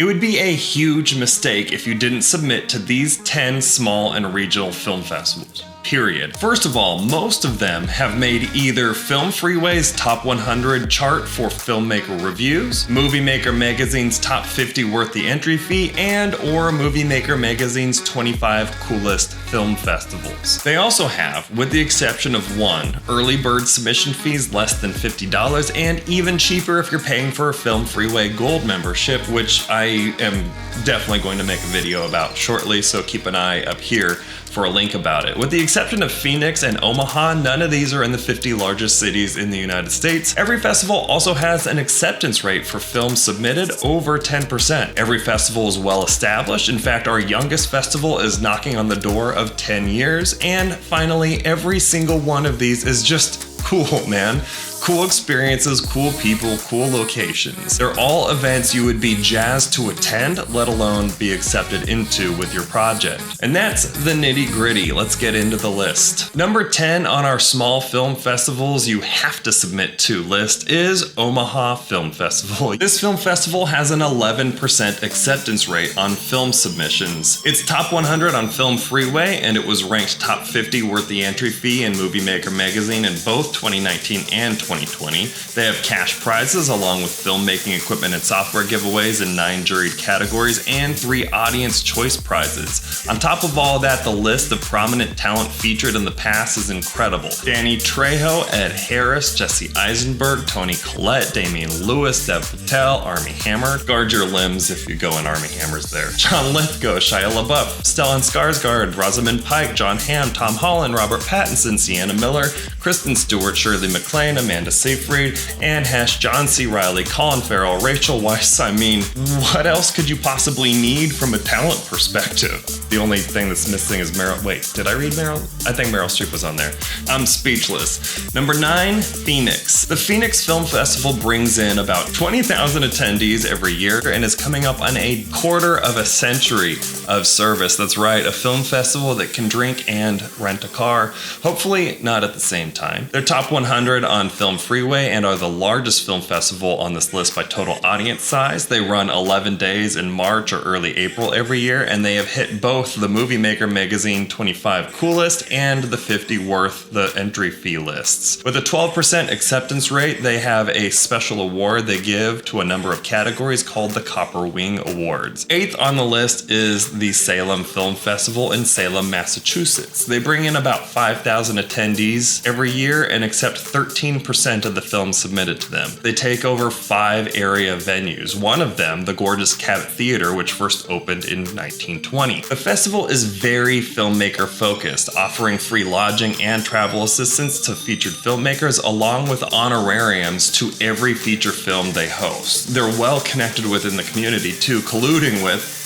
It would be a huge mistake if you didn't submit to these 10 small and regional film festivals. Period. First of all, most of them have made either Film Freeway's Top 100 chart for filmmaker reviews, Movie Maker Magazine's Top 50 worth the entry fee, and or Movie Maker Magazine's 25 coolest film festivals. They also have, with the exception of one, early bird submission fees less than $50 and even cheaper if you're paying for a Film Freeway Gold membership, which I am definitely going to make a video about shortly, so keep an eye up here for a link about it. With the exception of Phoenix and Omaha, none of these are in the 50 largest cities in the United States. Every festival also has an acceptance rate for films submitted over 10%. Every festival is well established. In fact, our youngest festival is knocking on the door of 10 years. And finally, every single one of these is just cool, man. Cool experiences, cool people, cool locations. They're all events you would be jazzed to attend, let alone be accepted into with your project. And that's the nitty gritty. Let's get into the list. Number 10 on our small film festivals you have to submit to list is Omaha Film Festival. This film festival has an 11% acceptance rate on film submissions. It's top 100 on Film Freeway, and it was ranked top 50 worth the entry fee in Movie Maker Magazine in both 2019 and 2020. They have cash prizes along with filmmaking equipment and software giveaways in 9 juried categories and 3 audience choice prizes. On top of all that, the list of prominent talent featured in the past is incredible. Danny Trejo, Ed Harris, Jesse Eisenberg, Toni Collette, Damian Lewis, Dev Patel, Armie Hammer. Guard your limbs if you go in Armie Hammer's there. John Lithgow, Shia LaBeouf, Stellan Skarsgård, Rosamund Pike, John Hamm, Tom Holland, Robert Pattinson, Sienna Miller, Kristen Stewart, Shirley MacLaine, Amanda Seyfried, Anne Hesh, John C. Reilly, Colin Farrell, Rachel Weisz. I mean, what else could you possibly need from a talent perspective? The only thing that's missing is Meryl. Wait, did I read Meryl? I think Meryl Streep was on there. I'm speechless. Number 9, Phoenix. The Phoenix Film Festival brings in about 20,000 attendees every year and is coming up on a quarter of a century of service. That's right, a film festival that can drink and rent a car. Hopefully not at the same time. They're top 100 on Film Freeway and are the largest film festival on this list by total audience size. They run 11 days in March or early April every year, and they have hit both the Movie Maker Magazine 25 coolest and the 50 worth the entry fee lists. With a 12% acceptance rate, they have a special award they give to a number of categories called the Copper Wing Awards. 8th on the list is the Salem Film Festival in Salem, Massachusetts. They bring in about 5,000 attendees every year and accept 13% of the films submitted to them. They take over 5 area venues, one of them the gorgeous Cabot Theater, which first opened in 1920. The festival is very filmmaker focused, offering free lodging and travel assistance to featured filmmakers along with honorariums to every feature film they host. They're well connected within the community too, colluding with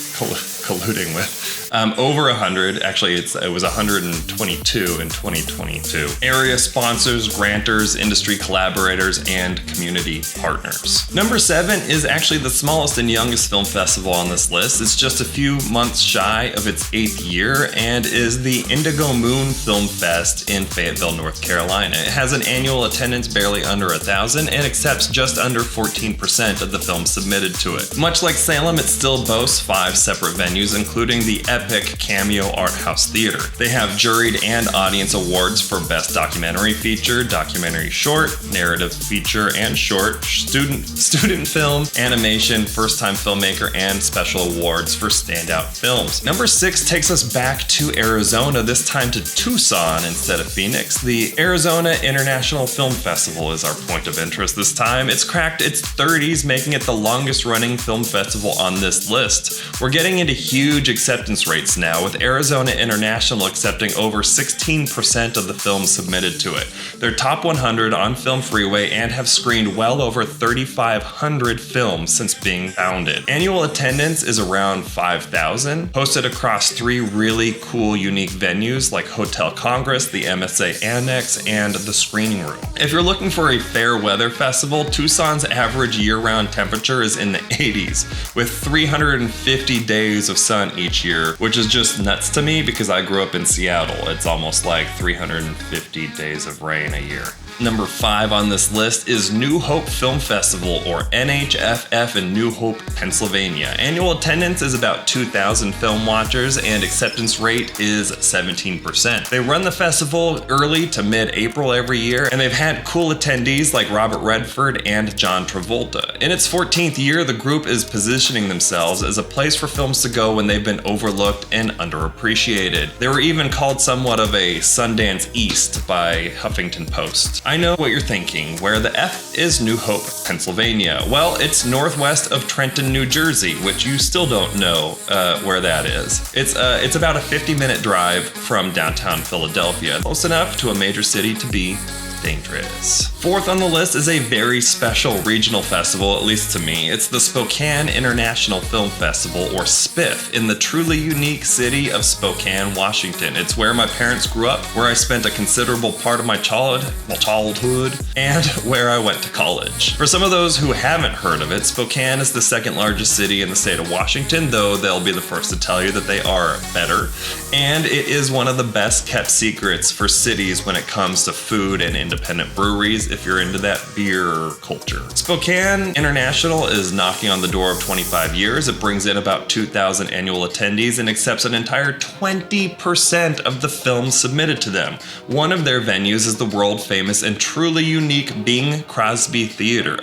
over 100, actually it was 122 in 2022. Area sponsors, grantors, industry collaborators, and community partners. Number 7 is actually the smallest and youngest film festival on this list. It's just a few months shy of its 8th year and is the Indigo Moon Film Fest in Fayetteville, North Carolina. It has an annual attendance barely under 1,000 and accepts just under 14% of the films submitted to it. Much like Salem, it still boasts 5 separate venues, including the Epic Cameo Art House Theater. They have juried and audience awards for Best Documentary Feature, Documentary Short, Narrative Feature and Short, Student Film, Animation, First Time Filmmaker, and special awards for standout films. Number 6 takes us back to Arizona, this time to Tucson instead of Phoenix. The Arizona International Film Festival is our point of interest this time. It's cracked its 30s, making it the longest running film festival on this list. We're getting into huge acceptance rates now, with Arizona International accepting over 16% of the films submitted to it. They're top 100 on Film Freeway and have screened well over 3,500 films since being founded. Annual attendance is around 5,000, hosted across 3 really cool, unique venues like Hotel Congress, the MSA Annex, and the Screening Room. If you're looking for a fair weather festival, Tucson's average year-round temperature is in the 80s, with 350 days of sun each year, which is just nuts to me because I grew up in Seattle. It's almost like 350 days of rain a year. Number 5 on this list is New Hope Film Festival, or NHFF, in New Hope, Pennsylvania. Annual attendance is about 2,000 film watchers and acceptance rate is 17%. They run the festival early to mid-April every year, and they've had cool attendees like Robert Redford and John Travolta. In its 14th year, the group is positioning themselves as a place for films to go when they've been overlooked and underappreciated. They were even called somewhat of a Sundance East by Huffington Post. I know what you're thinking. Where the F is New Hope, Pennsylvania? Well, it's northwest of Trenton, New Jersey, which you still don't know where that is. It's about a 50-minute drive from downtown Philadelphia, close enough to a major city to be dangerous. 4th on the list is a very special regional festival, at least to me. It's the Spokane International Film Festival, or SPIF, in the truly unique city of Spokane, Washington. It's where my parents grew up, where I spent a considerable part of my childhood, and where I went to college. For some of those who haven't heard of it, Spokane is the 2nd largest city in the state of Washington, though they'll be the first to tell you that they are better. And it is one of the best kept secrets for cities when it comes to food and independent breweries, if you're into that beer culture. Spokane International is knocking on the door of 25 years. It brings in about 2,000 annual attendees and accepts an entire 20% of the films submitted to them. One of their venues is the world famous and truly unique Bing Crosby Theater.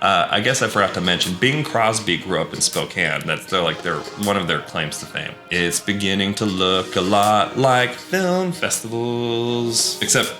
I guess I forgot to mention, Bing Crosby grew up in Spokane. That's one of their claims to fame. It's beginning to look a lot like film festivals, except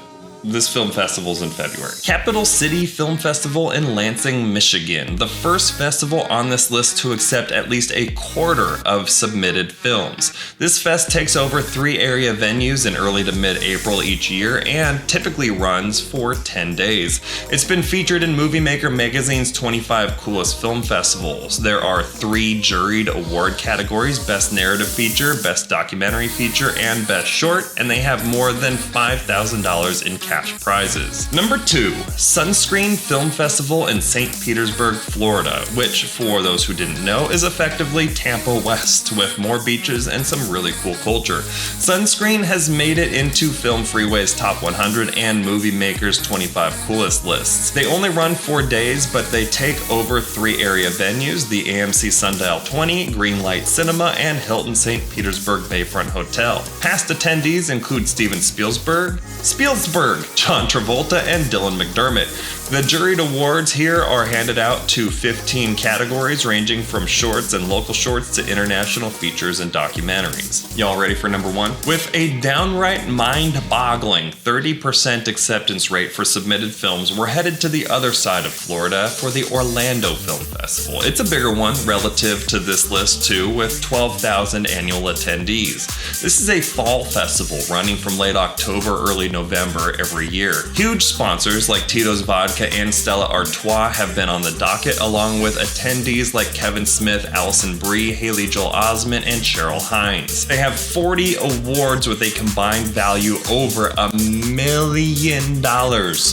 this film festival's in February. Capital City Film Festival in Lansing, Michigan. The first festival on this list to accept at least a quarter of submitted films. This fest takes over 3 area venues in early to mid-April each year and typically runs for 10 days. It's been featured in Movie Maker magazine's 25 Coolest Film Festivals. There are 3 juried award categories: Best Narrative Feature, Best Documentary Feature, and Best Short, and they have more than $5,000 in cash prizes. Number 2, Sunscreen Film Festival in St. Petersburg, Florida, which, for those who didn't know, is effectively Tampa West with more beaches and some really cool culture. Sunscreen has made it into Film Freeway's Top 100 and Movie Maker's 25 Coolest lists. They only run 4 days, but they take over 3 area venues: the AMC Sundial 20, Greenlight Cinema, and Hilton St. Petersburg Bayfront Hotel. Past attendees include Steven Spielberg, John Travolta, and Dylan McDermott. The juried awards here are handed out to 15 categories, ranging from shorts and local shorts to international features and documentaries. Y'all ready for number 1? With a downright mind-boggling 30% acceptance rate for submitted films, we're headed to the other side of Florida for the Orlando Film Festival. It's a bigger one relative to this list too, with 12,000 annual attendees. This is a fall festival running from late October, early November every year. Huge sponsors like Tito's Vodka and Stella Artois have been on the docket, along with attendees like Kevin Smith, Allison Brie, Haley Joel Osment, and Cheryl Hines. They have 40 awards with a combined value over $1 million,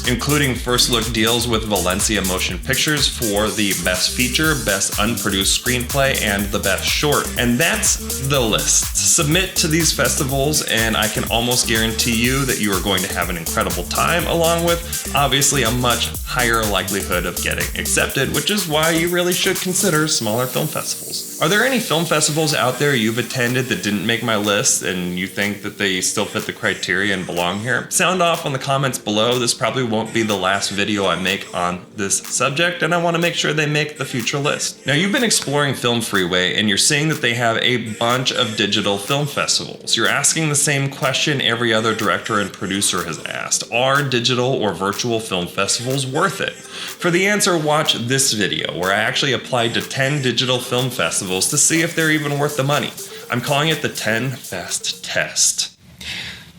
including first look deals with Valencia Motion Pictures for the Best Feature, Best Unproduced Screenplay, and the Best Short. And that's the list. Submit to these festivals, and I can almost guarantee you that you are going to have an incredible time, along with obviously a much higher likelihood of getting accepted, which is why you really should consider smaller film festivals. Are there any film festivals out there you've attended that didn't make my list and you think that they still fit the criteria and belong here? Sound off on the comments below. This probably won't be the last video I make on this subject, and I want to make sure they make the future list. Now, you've been exploring Film Freeway and you're seeing that they have a bunch of digital film festivals. You're asking the same question every other director and producer has asked: are digital or virtual film festivals worth it? For the answer, watch this video where I actually applied to 10 digital film festivals to see if they're even worth the money. I'm calling it the 10 Fast Test.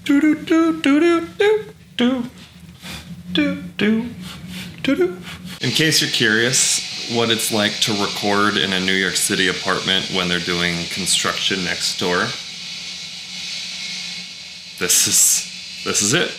In case you're curious what it's like to record in a New York City apartment when they're doing construction next door, this is it.